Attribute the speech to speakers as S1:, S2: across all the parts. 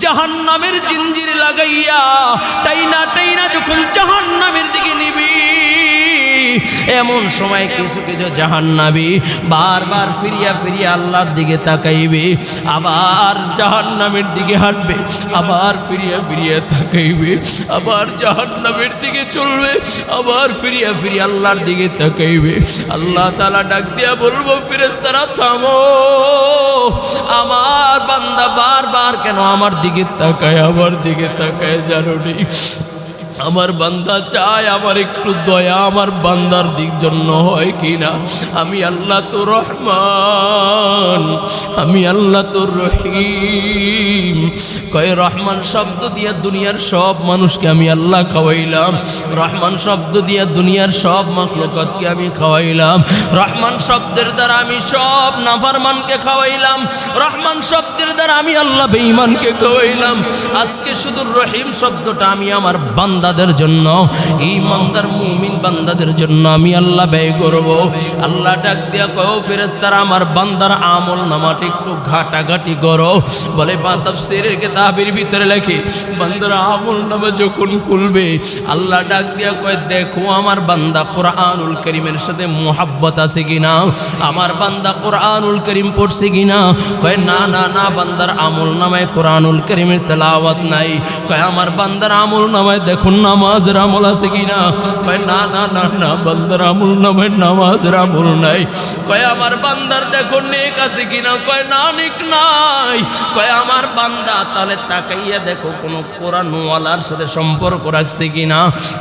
S1: জাহান্নামের জিঞ্জির লাগাইয়া টাইনা টাইনা যখন জাহান্নামের দিকে নিবি, এমন সময় কিছু কিছু জাহান্নামী বারবার ফিরিয়া ফিরিয়া আল্লাহর দিকে তাকাইবে, আবার জাহান্নামের দিকে হাঁটবে, আবার ফিরিয়া ফিরিয়া তাকাইবে, আবার জাহান্নামের দিকে চলবে, আবার ফিরিয়া ফিরিয়া আল্লাহর দিকে তাকাইবে। আল্লাহ তাআলা ডাক দিয়া বলবো, ফেরেশতারা থামো, আমার বান্দা বারবার কেন আমার দিকে তাকায়, আমার দিকে তাকায় জানো নি? আমার বান্দা চায় আমার একটু দয়া আমার বান্দার দিক জন্য হয় কিনা। আমি আল্লাহ তো রহমান, আমি আল্লাহ তো রহিম। কয় রহমান শব্দ দিয়া দুনিয়ার সব মানুষকে আমি আল্লাহ খাওয়াইলাম, রহমান শব্দ দিয়া দুনিয়ার সব মাখলুকাতকে আমি খাওয়াইলাম, রহমান শব্দের দ্বারা আমি সব নাফরমানকে খাওয়াইলাম, রহমান শব্দের দ্বারা আমি আল্লাহ বেঈমানকে খাওয়াইলাম। আজকে শুধু রহিম শব্দটা আমি আমার বান্দাদের জন্য, ঈমানদার মুমিন বান্দাদের জন্য আমি আল্লাহ ব্যয় করব। আল্লাহ ডাক দিয়া কও, ফেরেশতারা আমার বান্দার আমল নামাটা একটু ঘাটাঘাটি করো। বলে বা তাফসীরের কিতাবের ভিতরে লেখে, বান্দার আমল নামা যখন খুলবে আল্লাহ ডাক দিয়া কয়, দেখো আমার বান্দা কোরআনুল কারীমের সাথে মুহাব্বত আছে কিনা, আমার বান্দা কোরআনুল কারীম পড়ছে কিনা। কয় না না না, বান্দার আমল নামায় কোরআনুল কারীমের তেলাওয়াত নাই। কয় আমার বান্দার আমল নামায় দেখুন নামাজের আমল আছে কিনা। কয় না না না না, বান্দার আমল নামায় নামাজের আমল নাই। কয় আমার বান্দার দেখো নেক আছে কিনা। কয় না, নেক নাই। কয় আমার বান্দা তাহলে তাকাইয়া দেখো কোন কোরআনওয়ালার সাথে সম্পর্ক রাখছে কিনা।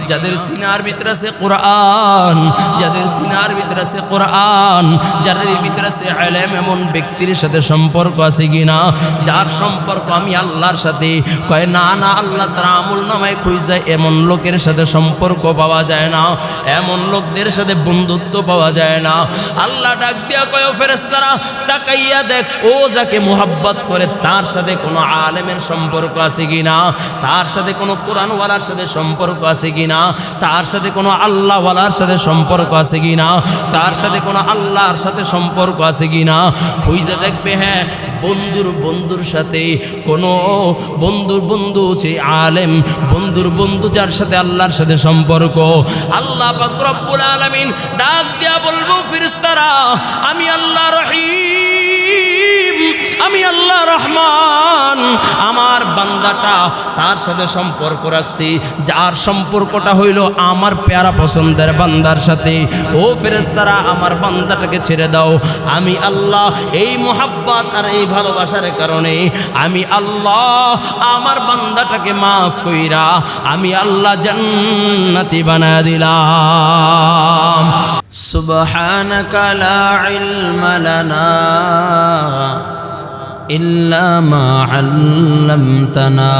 S1: যাদের সিনার ভিতরে আছে কোরআন, যাদের সিনার ভিতরে আছে কোরআন, যাদের ভিতরে আছে ইলম, এমন ব্যক্তির সাথে সম্পর্ক আছে কিনা, যার সম্পর্ক আমি আল্লাহর সাথে। কয় না না, আল্লাহ তার আমল নামায় খুঁজে এমন লোকের সাথে সম্পর্ক পাওয়া যায় না, এমন লোকদের সাথে বন্ধুত্ব পাওয়া যায় না। আল্লাহ ডাক দিয়া কয়, ফেরেশতারা তাকাইয়া দেখ, ও যাকে মুহাব্বত করে তার সাথে কোনো আলেমের সম্পর্ক আছে কিনা, তার সাথে কোনো কোরআনওয়ালার সাথে সম্পর্ক আছে কিনা, তার সাথে কোনো আল্লাহওয়ালার সাথে সম্পর্ক আছে কিনা, তার সাথে কোনো আল্লাহর সাথে সম্পর্ক আছে কিনা। খুঁজে দেখবে, হ্যাঁ বন্ধুর বন্ধুর সাথে কোনো বন্ধুর বন্ধু যে আলেম, বন্ধুর বন্ধু যার সাথে আল্লাহর সাথে সম্পর্ক। আল্লাহ পাক রব্বুল আলামিন ডাক দিয়া বলবো, ফেরেশতারা আমি আল্লাহ রহিম, আমি আল্লাহ রহমান, আমার বান্দাটা তার সাথে সম্পর্ক রাখছি, যার সম্পর্কটা হইল আমার প্যারা পছন্দের বান্দার সাথে। ও ফেরেশতারা আমার বান্দাটাকে ছেড়ে দাও। আমি আল্লাহ এই মুহাব্বত আর এই ভালোবাসার কারণে আমি আল্লাহ আমার বান্দাটাকে মাফ কইরা আমি আল্লাহ জান্নাতি বানায়া দিলাম। সুবহানাকা লা ইলমা লানা ইল্লা মা আল্লামতানা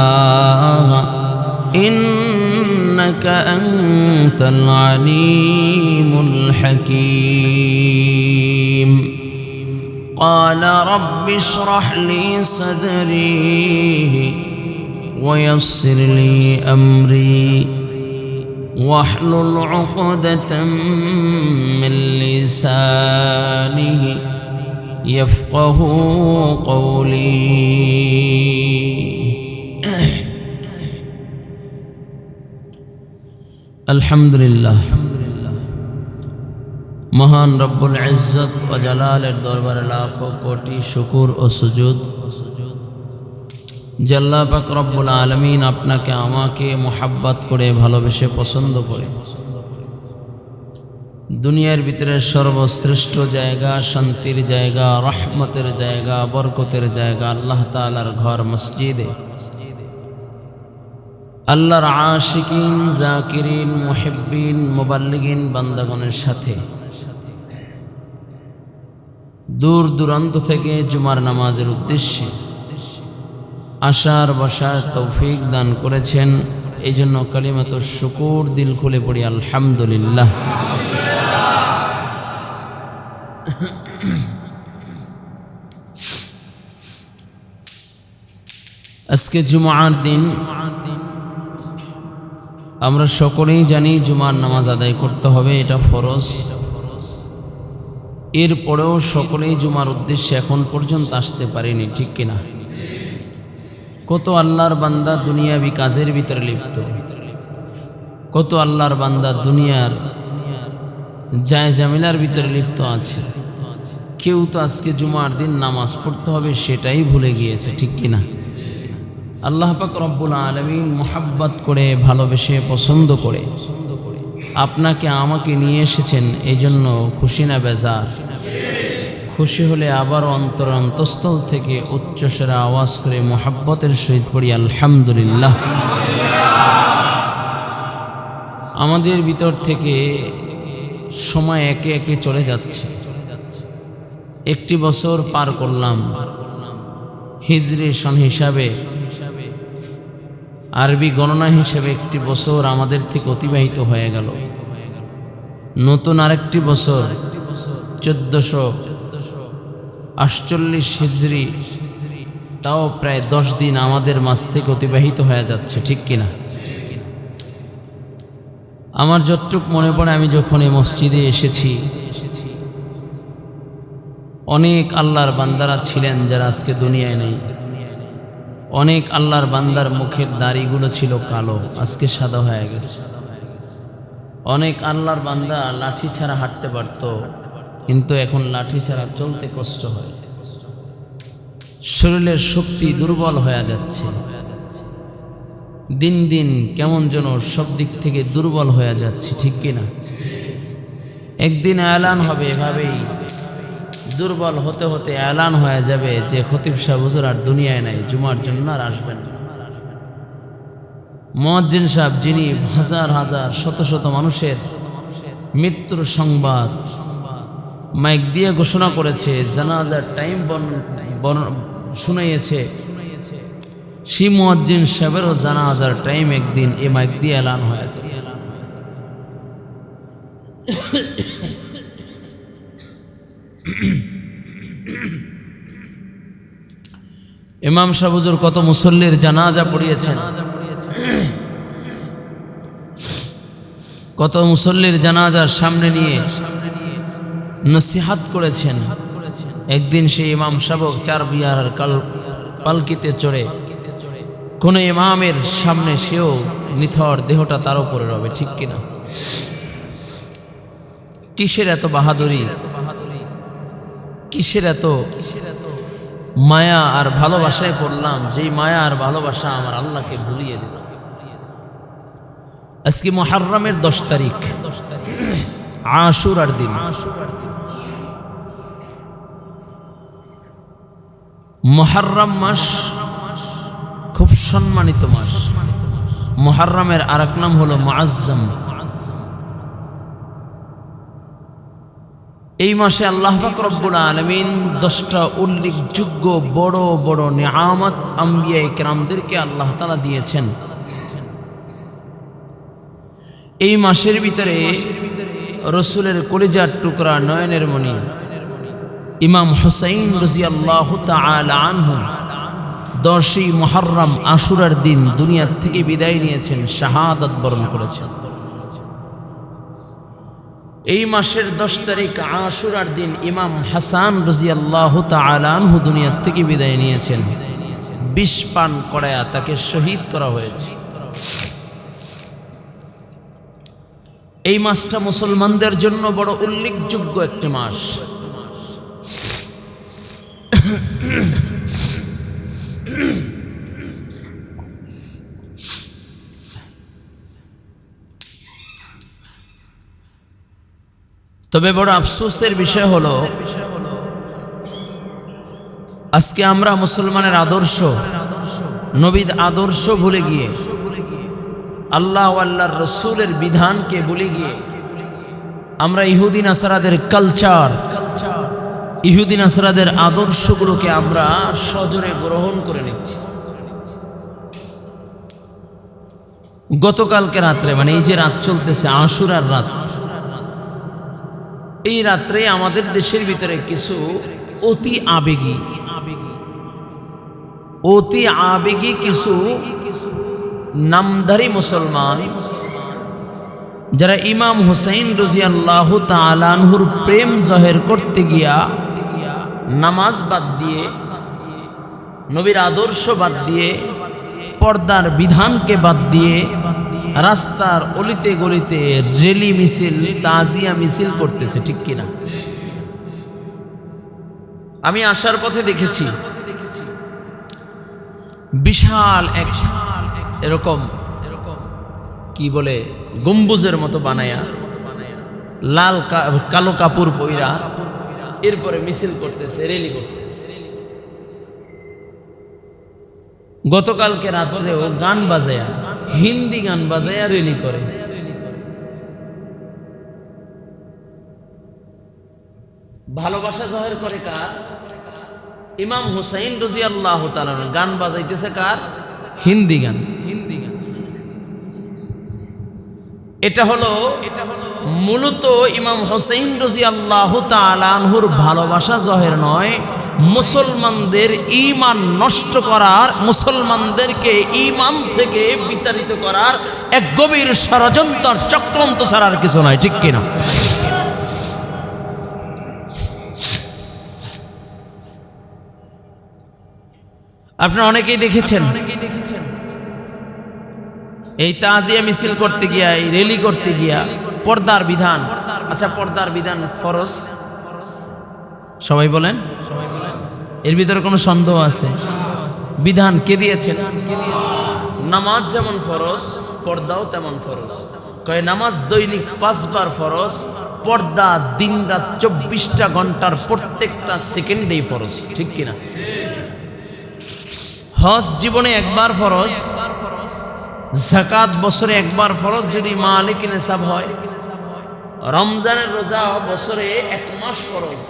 S1: ইন্নাকা আনতাল আলিমুল হাকীম। قال رب اشرح لي صدري ويسر لي أمري واحلل عقدة من لساني يفقه قولي. الحمد لله, মহান রব্বুল ইজ্জত ও জালালের দরবারে লাখো কোটি শুকর ও সুজুদ যে আল্লাহ পাক রব্বুল আলামিন আপনাকে আমাকে মোহাব্বত করে ভালোবেসে পছন্দ করে দুনিয়ার ভিতরে সর্বশ্রেষ্ঠ জায়গা, শান্তির জায়গা, রহমতের জায়গা, বরকতের জায়গা আল্লাহ তাআলার ঘর মসজিদে আল্লাহর আশিকিন, জাকিরিন, মুহিব্বিন, মুবাল্লিগিন বান্দাগণের সাথে দূর দূরান্ত থেকে জুমার নামাজের উদ্দেশ্যে আসার বসার তৌফিক দান করেছেন। এই জন্য কালিমাতুশ শুকুর দিল খুলে পড়ি আলহামদুলিল্লাহ। আজকে জুমার দিন, আমরা সকলেই জানি জুমার নামাজ আদায় করতে হবে, এটা ফরজ। এরপরেও সকলেই জুমার উদ্দেশ্যে এখন পর্যন্ত আসতে পারেনি, ঠিক কিনা?
S2: কত আল্লাহর বান্দা দুনিয়াবি কাজের ভিতরে লিপ্ত, কত আল্লাহর বান্দা দুনিয়ার জায়জামিলার ভিতরে লিপ্ত আছে। কেউ তো আজকে জুমার দিন নামাজ পড়তে হবে সেটাই ভুলে গিয়েছে, ঠিক কিনা? আল্লাহ পাক রব্বুল আলামিন মোহাব্বত করে, ভালোবেসে, পছন্দ করে আপনাকে আমাকে নিয়ে এসেছেন। এই জন্য খুশি না বেজার? খুশি হলে আবার অন্তঃস্থল থেকে উচ্চস্বরে আওয়াজ করে মোহাব্বতের সহিত পড়ি আলহামদুলিল্লাহ। আমাদের ভিতর থেকে সময় একে একে চলে যাচ্ছে। একটি বছর পার করলাম, হিজরি সন হিসাবে, আরবি গণনা হিসাবে একটি বছর আমাদের থেকে অতিবাহিত হয়ে গেল। নতুন আরেকটি বছর 1448 হিজরি, তাও প্রায় 10 দিন আমাদের মাঝ থেকে অতিবাহিত হয়ে যাচ্ছে, ঠিক কিনা? আমার যতটুক মনে পড়ে, আমি যখন এই মসজিদে এসেছি, অনেক আল্লাহর বান্দারা ছিলেন যারা আজকে দুনিয়ায় নেই। অনেক আল্লাহর বান্দার মুখের দাড়িগুলো ছিল কালো, আজকে সাদা হয়ে গেছে। অনেক আল্লাহর বান্দা লাঠি ছাড়া হাঁটতে পারত, কিন্তু এখন লাঠি ছাড়া চলতে কষ্ট হয়। শরীরের শক্তি দুর্বল হয়ে যাচ্ছে, দিন দিন কেমন যেন সব দিক থেকে দুর্বল হয়ে যাচ্ছে, ঠিক কিনা? একদিন এলান হবে, এভাবেই দুর্বল হতে হতে এলান হয়ে যাবে যে খতিব সাহেব হুজুর আর দুনিয়ায় নাই, জুমার জন্য আর আসবেন না। মুয়াজ্জিন সাহেব, যিনি হাজার হাজার শত শত মানুষের মৃত্যুর সংবাদ মাইক দিয়ে ঘোষণা করেছে, জানাজার টাইম শুনাইয়েছে, সেই মুয়াজ্জিন সাহেবেরও জানাজার টাইম একদিন এই মাইক দিয়ে এলান হয়ে যায়। ইমাম সাহেব হুজুর কত মুসল্লির জানাজা পড়িয়েছেন, কত মুসল্লির জানাজার সামনে নিয়ে নসিহাত করেছেন। একদিন সেই ইমাম সাহেব চারবিয়ার পালকিতে চড়ে কোন ইমামের সামনে সেও নিথর দেহটা তার উপরে রবে, ঠিক কিনা? কিসের এত বাহাদুরি, কিসের এত মায়া আর ভালোবাসায় পড়লাম, যেই মায়া আর ভালোবাসা আমার আল্লাহকে ভুলিয়ে দিল। আজকে মুহররমের 10 তারিখ, আশুরার দিন। মুহররম মাস খুব সম্মানিত মাস। মুহররমের আরেক নাম হলো মুআজ্জম। এই মাসে আল্লাহ পাক রব্বুল আলামিন 10টা উল্লেখযোগ্য বড় বড় নিয়ামত আম্বিয়া ইকরামদেরকে আল্লাহ তাআলা দিয়েছেন। এই মাসের ভিতরে রাসূলের কলিজার টুকরা, নয়নের মণি ইমাম হুসাইন রাদিয়াল্লাহু তাআলা আনহু 10ই মুহররম আশুরার দিন দুনিয়া থেকে বিদায় নিয়েছেন, শাহাদাত বরণ করেছেন। এই মাসের 10 তারিখ আশুরার দিন ইমাম হাসান রাদিয়াল্লাহু তাআলা আনহু দুনিয়া থেকে বিদায় নিয়েছেন। বিষ পান করায়া তাকে শহীদ করা হয়েছে। এই মাসটা মুসলমানদের জন্য বড় উল্লেখযোগ্য একটি মাস। তবে বড় আফসোসের বিষয় হলো, আজকে আমরা মুসলমানের আদর্শ, নবীর আদর্শ ভুলে গিয়ে, আল্লাহ ও আল্লাহর রাসূলের বিধানকে ভুলে গিয়ে আমরা ইহুদি নাসারাদের কালচার, ইহুদি নাসারাদের আদর্শগুলোকে আমরা সজোরে গ্রহণ করে নিচ্ছি। গতকালকে রাত্রে, মানে এই যে রাত চলতেছে আশুরার রাত, এই রাত্রে আমাদের দেশের ভিতরে কিছু অতি আবেগী কিছু নামধারী মুসলমান, যারা ইমাম হুসাইন রাদিয়াল্লাহু তাআলা আনহুর প্রেম জাহির করতে গিয়া নামাজ বাদ দিয়ে, নবীর আদর্শ বাদ দিয়ে পর্দার বিধানকে বাদ দিয়ে রাস্তার অলিতে গলিতে রেলি মিছিল, তাজিয়া মিছিল করতেছে, ঠিক কিনা? আমি আসার পথে দেখেছি বিশাল এক এরকম কি বলে গম্বুজের মতো বানায়া, লাল কালো কাপড় পইরা এরপরে মিছিল করতেছে, রেলি করতেছে। গতকালকে রাত্রেও গান বাজায়া, হিন্দি গান বাজায়া রেলি করে। ভালোবাসা জহের করে কার? ইমাম হুসাইন রাদিয়াল্লাহু তাআলা গান বাজাইতেছে কার? হিন্দি গান। এটা হলো মূলত ইমাম হুসাইন রাদিয়াল্লাহু তাআলা আনহুর ভালোবাসা জহের নয়, মুসলমানদের ঈমান নষ্ট করার, মুসলমানদেরকে ঈমান থেকে বিতাড়িত করার এক গভীর ষড়যন্ত্র, চক্রান্ত ছাড়া আর কিছু নয়, ঠিক কিনা? আপনারা অনেকেই দেখেছেন এই তাজিয়া মিছিল করতে গিয়া, এই রেলি করতে গিয়া পর্দার বিধান, আচ্ছা পর্দার বিধান ফরজ, সবাই বলেন? এর ভিতরে কোনো সন্দেহ আছে? বিধান কে দিয়েছেন? নামাজ যেমন ফরজ, পর্দাও তেমন ফরজ। কয় নামাজ দৈনিক 5 বার ফরজ, পর্দা দিনরাত 24টা ঘন্টার প্রত্যেকটা সেকেন্ডেই ফরজ, ঠিক কিনা? হজ জীবনে একবার ফরজ, যাকাত বছরে একবার ফরজ যদি মালিক নিসাব হয়, রমজানের রোজা বছরে 1 মাস ফরজ,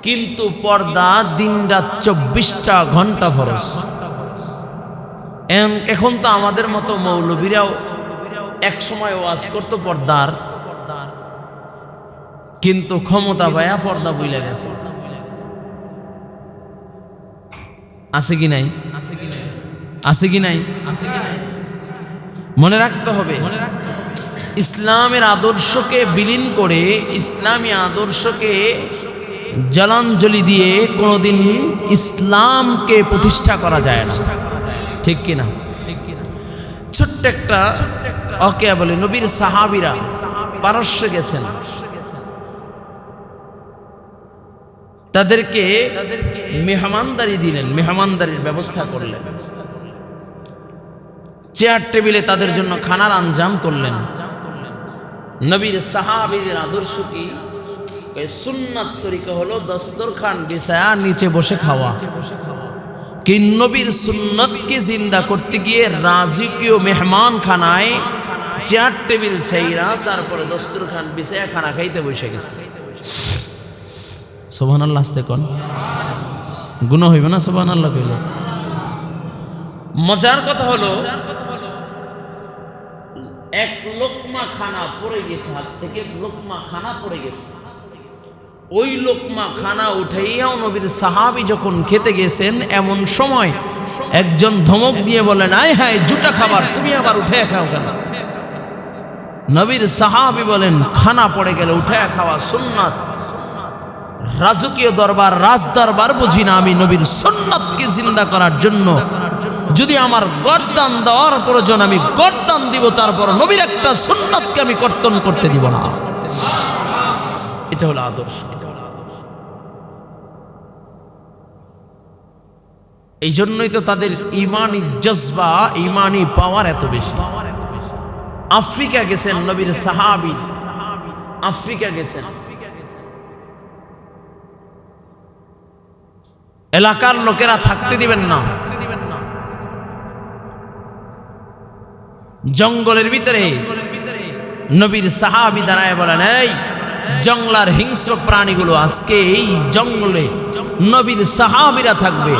S2: কিন্তু পর্দা দিনরাত 24টা ঘন্টা ফরজ। এখন তো আমাদের মতো মৌলবীরাও এক সময় ওয়াজ করতো পর্দার, কিন্তু ক্ষমতা পায়া পর্দা বুইলা গেছে। আছে কি নাই? আছে কি নাই? মনে রাখতে হবে, ইসলামের আদর্শকে বিলীন করে, ইসলামী আদর্শকে জলাঞ্জলি দিয়ে কোনোদিন ইসলামকে প্রতিষ্ঠা করা যায় না, ঠিক কিনা? ছোট্ট একটা অকেয়া বলে, নবীর সাহাবীরা পারস্যে গেছেন, তাদেরকে মেহমানদারি দিলেন, মেহমানদারির ব্যবস্থা করলেন, চেয়ার টেবিলে তাদের জন্য খানার আঞ্জাম করলেন। নবীর সাহাবীদের আদর্শ কি? সুন্নাত তরিকা হলো দস্তরখান বিছায়া নিচে বসে খাওয়া। কি নবীর সুন্নতকে জিন্দা করতে গিয়ে রাজকীয় মেহমান খানায় চেয়ার টেবিল ছাইরা তারপরে দস্তরখান বিছায়া খানা খাইতে বসে গেছে। সুবহানাল্লাহ, আস্তে কোন গুনাহ হইবে না? সুবহানাল্লাহ কইলে। মজার কথা হলো, এক লোকমা খানা পড়ে গেছে, হাত থেকে লোকমা খানা পড়ে গেছে। ওই লোকমা খানা উঠাইয়াও নবীর সাহাবী যখন খেতে গেছেন, এমন সময় একজন ধমক দিয়ে বলেন, আয় হায় জুটা খাবার, তুমি আবার উঠে খাও কেন? নবীর সাহাবী বলেন, খানা পড়ে গেলে উঠে খাওয়া সুন্নাত। রাজকীয় দরবার, রাজ দরবার বুঝি না, আমি নবীর সুন্নাতকে জিন্দা করার জন্য যদি আমার গর্দান দেওয়ার প্রয়োজন আমি গর্দান দিব, তারপর নবীর একটা সুন্নাতকে আমি কর্তন করতে দিব না। এটা হলো আদর্শ। এই জন্যই তো তাদের ইমানি জজবা, ইমানি পাওয়ার এত বেশি। আফ্রিকা গেছেন নবীর সাহাবী, আফ্রিকা গেছেন, এলাকার লোকেরা থাকতে দিবেন না, জঙ্গলের ভিতরে নবীর সাহাবী দাঁড়ায় বলেন, এই জঙ্গলার হিংস্র প্রাণীগুলো আজকে এই জঙ্গলে নবীর সাহাবীরা থাকবে,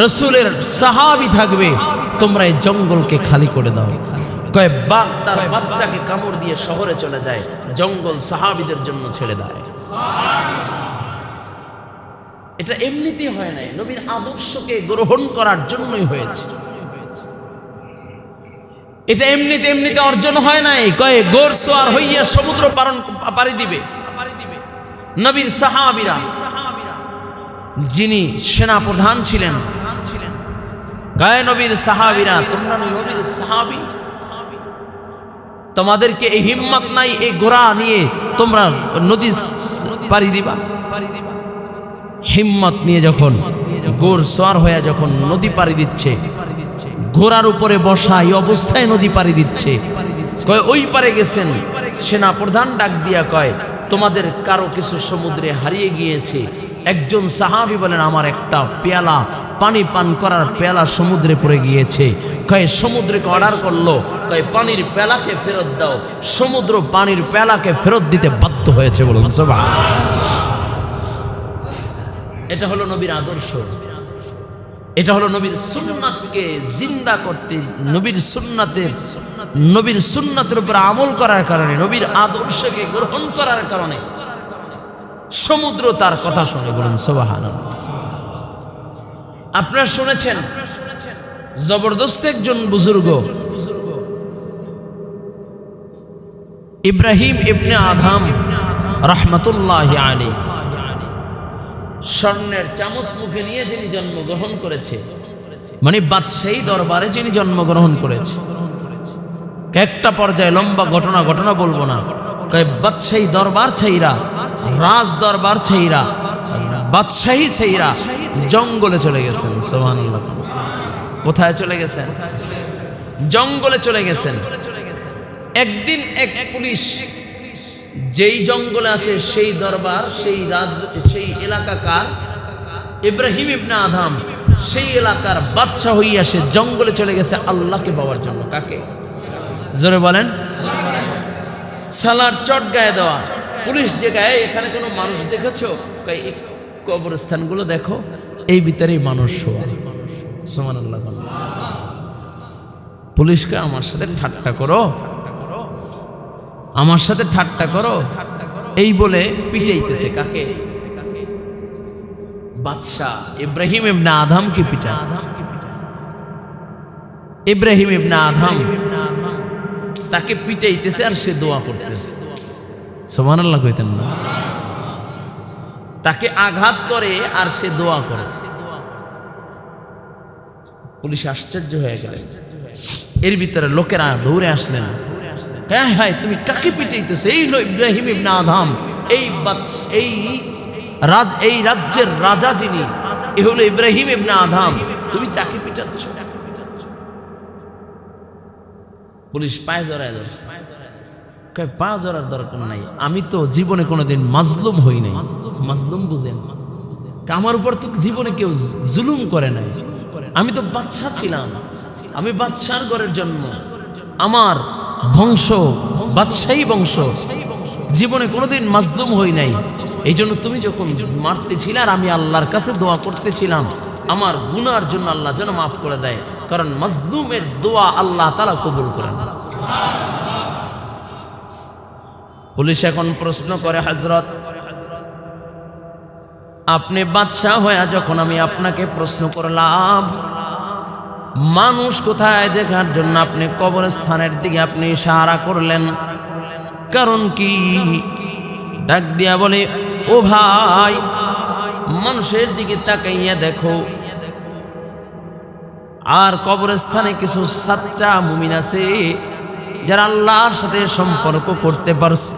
S2: রসুলের সাহাবী থাকবে, তোমরা এই জঙ্গলকে খালি করে দাও। কয় বাঘ তার বাচ্চাকে কামড় দিয়ে শহরে চলে যায়, জঙ্গল সাহাবীদের জন্য ছেড়ে দেয়। এটা এমনিতেই হয় নাই, নবীর আদর্শকে গ্রহণ করার জন্যই হয়েছে। এটা এমনিতে অর্জন হয় নাই। কয়ে গোরসোয়ার হইয়া সমুদ্র পাড়ি দিবে। নবীর সাহাবীরা, যিনি সেনা প্রধান ছিলেন, গায়ে নবীর সাহাবীরা, তোমরা নবীর সাহাবী, তোমাদেরকে এই হিম্মত নাই এই ঘোড়া নিয়ে তোমরা নদী পাড়ি দিবা? হিম্মত নিয়ে যখন ঘোড় সওয়ার হয়ে যখন নদী পাড়ি দিচ্ছে, ঘোড়ার উপরে বসা এই অবস্থায় নদী পাড়ি দিচ্ছে, কয় ওই পারে গেছেন সেনা প্রধান ডাক দিয়া কয় তোমাদের কারো কিছু সমুদ্রে হারিয়ে গিয়েছে। একজন সাহাবী বলেন আমার একটা পেয়ালা পানি পান করার পেয়ালা সমুদ্রে পড়ে গিয়েছে। কয় সমুদ্রকে অর্ডার করলো, কয় পানির পেয়ালাকে ফেরত দাও। সমুদ্র পানির পেয়ালাকে ফেরত দিতে বাধ্য হয়েছে। বলুন সুবহানাল্লাহ। এটা হলো নবীর আদর্শ, এটা হলো নবীর সুন্নাতকে জিন্দা করতে, নবীর সুন্নাতের উপর আমল করার কারণে, নবীর আদর্শকে গ্রহণ করার কারণে সমুদ্র তার কথা শুনে। বলুন সুবহানাল্লাহ। আপনারা শুনেছেন জবরদস্ত একজন বুজুর্গ ইব্রাহিম ইবনে আদম রাহমাতুল্লাহি আলাইহি স্বর্ণের চামচ মুখে নিয়ে যিনি জন্মগ্রহণ করেছে, মানে বাদশাহী দরবারে যিনি জন্মগ্রহণ করেছে। একটা পর্যায়ে লম্বা ঘটনা বলবো না, বাদশাহী দরবার ছাইরা, রাজ দরবার ছাইরা, বাদশাহী ছাইরা জঙ্গলে চলে গেছেন। সুবহানাল্লাহ। কোথায় চলে গেছেন? জঙ্গলে চলে গেছেন। একদিন এক পুলিশ যেই জঙ্গলে আছে সেই দরবার, সেই এলাকা কার? ইব্রাহিম ইবনে আদম। সেই এলাকার বাদশা হইয়া সে জঙ্গলে চলে গেছে আল্লাহকে পাওয়ার জন্য। কাকে? জোরে বলেন। সালার চট গায়ে দেওয়া। পুলিশ যে গায়ে, এখানে কোনো মানুষ দেখেছো? এই কবরস্থানগুলো দেখো, এই ভিতরেই মানুষ শোয়া। সুবহানাল্লাহ। পুলিশকে আমার সাথে ঠাট্টা করো, আমার সাথে ঠাট্টা করো, এই বলে পিটাইতেছে। কাকে? বাদশাহ ইব্রাহিম ইবনে আদমকে পিটা। ইব্রাহিম ইবনে আদম তাকে পিটাইতেছে আর সে দোয়া করতেছে। সুবহানাল্লাহ কইতেন না? তাকে আঘাত করে আর সে দোয়া করে। পুলিশ আশ্চর্য হয়ে গেল। এর ভিতরে লোকেরা দৌড়ে আসলেন, হায় তুমি কাকে পিটাইতেছো? এই হলো ইব্রাহিম ইবনে আদম, এই রাজ্যের রাজা যিনি, এই হলো ইব্রাহিম ইবনে আদম, তুমি তাকে পিটাচ্ছ। পুলিশ পায়ে জড়ায় ধরছে। পা জড়ার দরকার নাই, আমি তো জীবনে কোনোদিন মাজলুম হই নাই। মাজলুম বুঝেন? আমার উপর তো জীবনে কেউ জুলুম করে নাই। আমি তো বাদশা ছিলাম, আমি বাদশার ঘরের জন্ম, আমার বংশ বাদশাহী বংশ, জীবনে কোনোদিন মাজলুম হই নাই। এই জন্য তুমি যখন মারতেছিলে আর আমি আল্লাহর কাছে দোয়া করতেছিলাম আমার গুনার জন্য আল্লাহ যেন মাফ করে দেয়, কারণ মাজলুমের দোয়া আল্লাহ তাআলা কবুল করেন। পুলিশ এখন প্রশ্ন করে, হযরত আপনি বাদশাহ হয়ে যখন আমি আপনাকে প্রশ্ন করলাম মানুষ কোথায় দেখার জন্য আপনি কবরস্থানের দিকে আপনি ইশারা করলেন, কারণ কি? ডাক দিয়া বলে, ও ভাই, মানুষের দিকে তাকাইয়া দেখো, আর কবরস্থানে কিছু সাচ্চা মুমিন আছে যারা আল্লাহর সাথে সম্পর্ক করতে পারছে,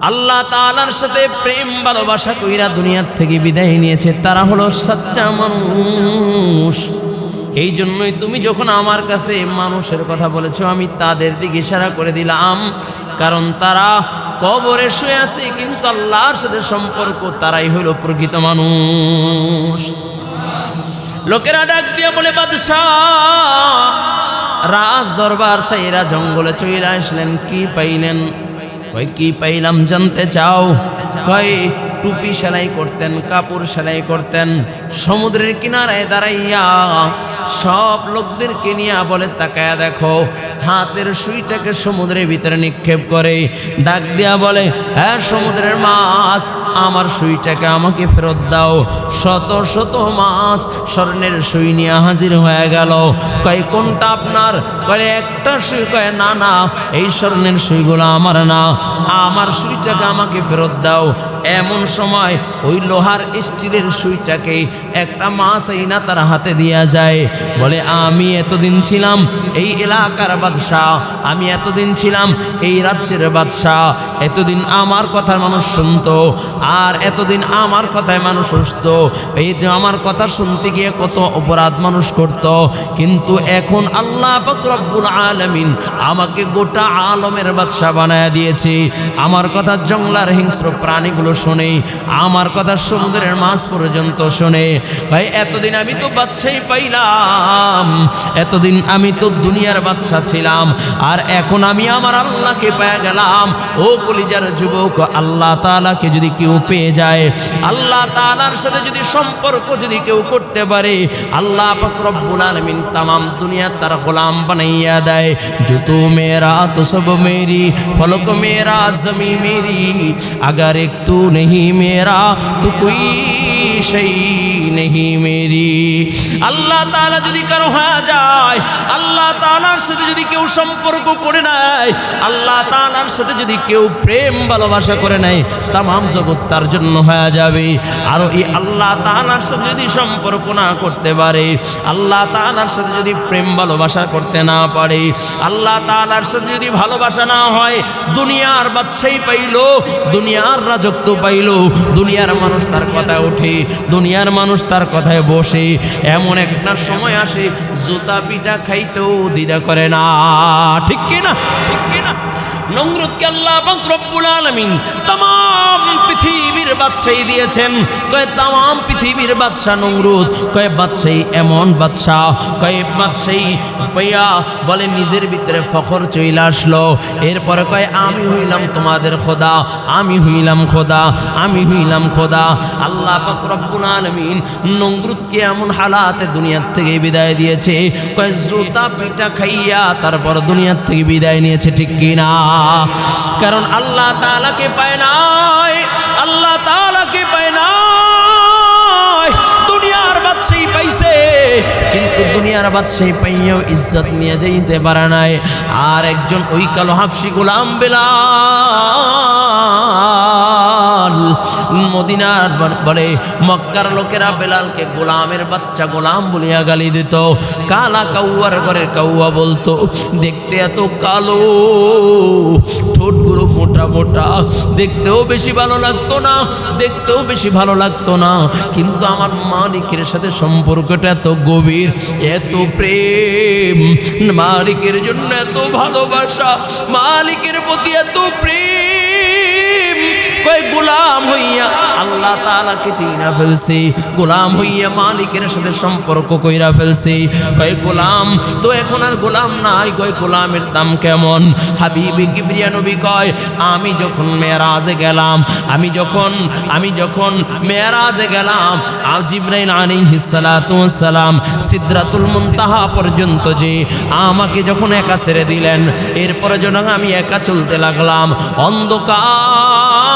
S2: আল্লাহ তাআলার সাথে প্রেম ভালোবাসা কইরা দুনিয়ার থেকে বিদায় নিয়েছে, তারা হলো সাচ্চা মানুষ। এই জন্যই তুমি যখন আমার কাছে মানুষের কথা বলেছো আমি তাদের দিকে ইশারা করে দিলাম, কারণ তারা কবরে শুয়ে আছে কিন্তু আল্লাহর সাথে সম্পর্ক, তারাই হলো প্রকৃত মানুষ। লোকেরা ডাক দিয়ে বলে, বাদশাহ রাজ দরবার সাইরা জঙ্গলে চইলা আসলেন, কি পাইলেন? কই কি পাইলাম জানতে চাও? কই টুপি সেলাই করতেন, কাপড় সেলাই করতেন, সমুদ্রের কিনারায় দাঁড়াইয়া সব লোকদেরকে নিয়ে বলে তাকায়া দেখো হাতের সুইটাকে সমুদ্রের ভিতরে নিক্ষেপ করে, ডাক দিয়া বলে, হ্যাঁ সমুদ্রের মাছ, আমার সুইটাকে আমাকে ফেরত দাও। শত শত মাছ স্বর্ণের সুই নিয়ে হাজির হয়ে গেল। কয় কোনটা আপনার? কয় একটা সুই। কয় না না, এই স্বর্ণের সুইগুলো আমার না, আমার সুইটাকে আমাকে ফেরত দাও। এমন সময় ওই লোহার স্টিলের সুইটাকে একটা মাছ আইনা তার হাতে দিয়া যায়। বলে, আমি এতদিন ছিলাম এই এলাকার বাদশাহ, আমি এতদিন ছিলাম এই রাজ্যের বাদশাহ, এতদিন আমার কথা মানুষ শুনতো, আর এতদিন আমার কথায় মানুষ শুনতো। এই যে আমার কথা শুনতে গিয়ে কত অপরাধ মানুষ করত, কিন্তু এখন আল্লাহ পাক রব্বুল আলামিন আমাকে গোটা আলমের বাদশাহ বানায়া দিয়েছে। আমার কথা জঙ্গলার হিংস্র প্রাণীগুলো শোনে, আমার কথা সমুদ্রের মাছ পর্যন্ত শোনে। ভাই এতদিন আমি তো বাদশাহী পাইলাম, এতদিন আমি তো দুনিয়ার বাদশাহ ছিলাম, আর এখন আমি আমার আল্লাহকে পেয়ে গেলাম। ও কলিজার যুবক, আল্লাহ তাআলাকে যদি কেউ পেয়ে যায়, আল্লাহ তাআলার সাথে যদি সম্পর্ক যদি কেউ করতে পারে, আল্লাহ পাক রব্বুল আলামিন तमाम दुनिया तार गुलाम बनाइया दे। जो तू मेरा तो सब मेरी, फलक मेरा ज़मीं मेरी, अगर एक तू नहीं मेरा तो कोई शई नहीं मेरी। আল্লাহ তাআলা যদি কারো হয়ে যায়, আল্লাহ তাআলার সাথে যদি কেউ সম্পর্ক করে নেয়, আল্লাহ তাআলার সাথে যদি কেউ প্রেম ভালোবাসা করে নেয়, तमाम জগৎ তার জন্য হয়ে যাবে। আর এই আল্লাহ তাআলার সাথে যদি সম্পর্ক না করতে পারে, আল্লাহ তাআলার সাথে যদি প্রেম ভালোবাসা করতে না পারে, আল্লাহ তাআলার সাথে যদি ভালোবাসা না হয়, দুনিয়ার বাদশাহী পাইলো, দুনিয়ার রাজত্ব পাইলো, দুনিয়ার মানুষ তার কথায় ওঠে, দুনিয়ার মানুষ তার কথায় বসে, এমন একটা সময় আসে জুতা পিঠা খাইতেও দ্বিধা করে না। ঠিক কিনা? ঠিক কিনা? নমরুদকে আল্লাহ পাক রব্বুল আলামিন तमाम পৃথিবীর বাদশাহী দিয়েছেন। কয় तमाम পৃথিবীর বাদশা নমরুদ, কয় বাদশাহী এমন বাদশা, কয় বাদশাহী পাইয়া বলে নিজের ভিতরে ফখর চইলা আসলো। এরপরে কয় আমি হইলাম তোমাদের খোদা, আমি হইলাম খোদা, আমি হইলাম খোদা। আল্লাহ পাক রব্বুল আলামিন নমরুদকে এমন হালাতে দুনিয়ার থেকে বিদায় দিয়েছে, কয় জুতা পিঠা খাইয়া তারপর দুনিয়ার থেকে বিদায় নিয়েছে। ঠিক কিনা? কারণ আল্লাহ তাআলাকে পায় নাই, আল্লাহ তাআলাকে পায় নাই, দুনিয়ার বাদশাহী পাইছে, কিন্তু দুনিয়ার বাদশাহী পাইয়াও ইজ্জত নিয়ে যাইতে পারে নাই। আর একজন ওই কালো হাবশী গোলাম বেলাল, মদিনার বলে মক্কার লোকেরা বেলালকে গোলামের বাচ্চা গোলাম বলিয়া গালি দিত। কালা কাউয়ার ঘরের কাউয়া বলতো, দেখতে এত কালো, ঠোঁটগুলো মোটা মোটা, দেখতেও বেশি ভালো লাগতো না, দেখতেও বেশি ভালো লাগতো না, কিন্তু আমার মালিকের সাথে সম্পর্কটা এত গভীর, এত প্রেম, মালিকের জন্য এত ভালোবাসা, মালিকের প্রতি এত প্রেম। কয় গোলাম হইয়া আল্লাহ তাআলাকে চিনা ফেলছে, গোলাম হইয়া মালিকের সাথে সম্পর্ক কইরা ফেলছে। কয় গোলাম তো এখন আর গোলাম নাই। কয় গোলামের দাম কেমন? হাবিবে কিবরিয়া নবী কয়, আমি যখন মেরাজে গেলাম, আমি যখন মেরাজে গেলাম, আর জিবরাইল আলাইহিস সালাতু ওয়াস সালাম সিদরাতুল মুনতাহা পর্যন্ত যে আমাকে যখন একা ছেড়ে দিলেন, এরপরে যখন আমি একা চলতে লাগলাম, অন্ধকার,